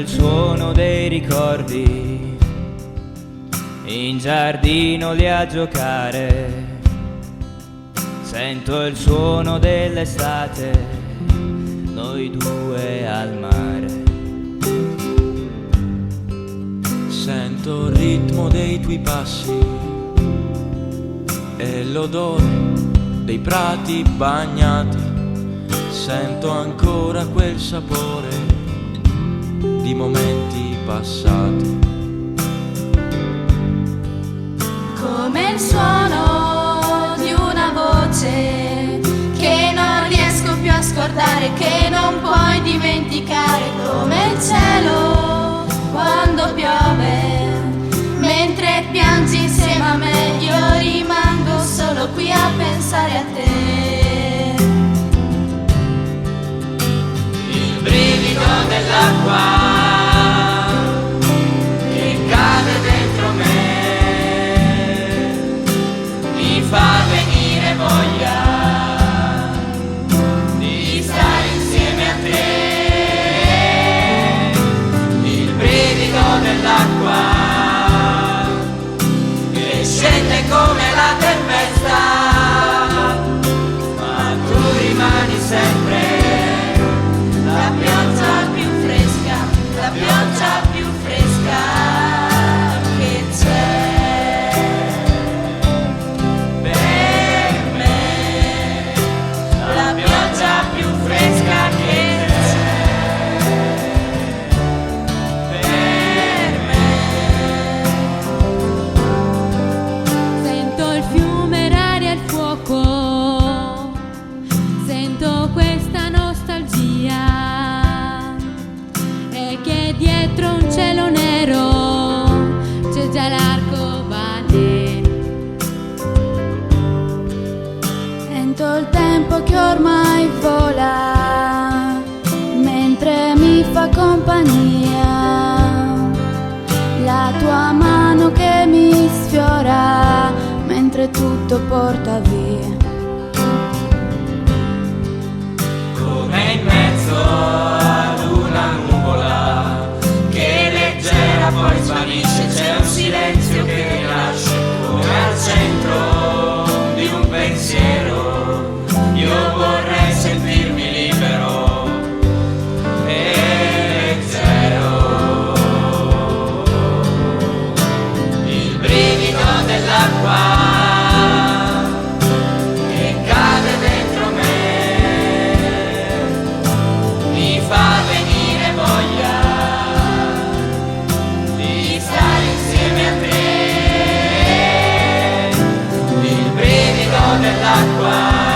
il suono dei ricordi, in giardino lì a giocare. Sento il suono dell'estate, noi due al mare. Sento il ritmo dei tuoi passi e l'odore dei prati bagnati. Sento ancora quel sapore di momenti passati. Come il suono di una voce che non riesco più a scordare, che non puoi dimenticare. Come il cielo quando piove, mentre piangi insieme a me, io rimango solo qui a pensare a te. Il brivido dell'acqua che cade dentro me mi fa venire voglia di stare insieme a te. Il brivido dell'acqua che scende come la tempesta, ma tu rimani sempre la pioggia più fresca, la pioggia più fresca che c'è per me, la pioggia più fresca che c'è per me. Sento il fiume, l'aria e il fuoco, sento questa nostalgia, e che dietro un cielo nero c'è già l'arcobaleno. Sento il tempo che ormai vola, mentre mi fa compagnia, la tua mano che mi sfiora, mentre tutto porta via. Come in mezzo ad una nuvola che leggera poi svanisce, c'è un silenzio che rinasce come al centro di un pensiero. Io vorrei sentirmi libero e leggero. Il brivido dell'acqua che cade dentro me mi fa venire voglia di stare insieme a te. Il brivido dell'acqua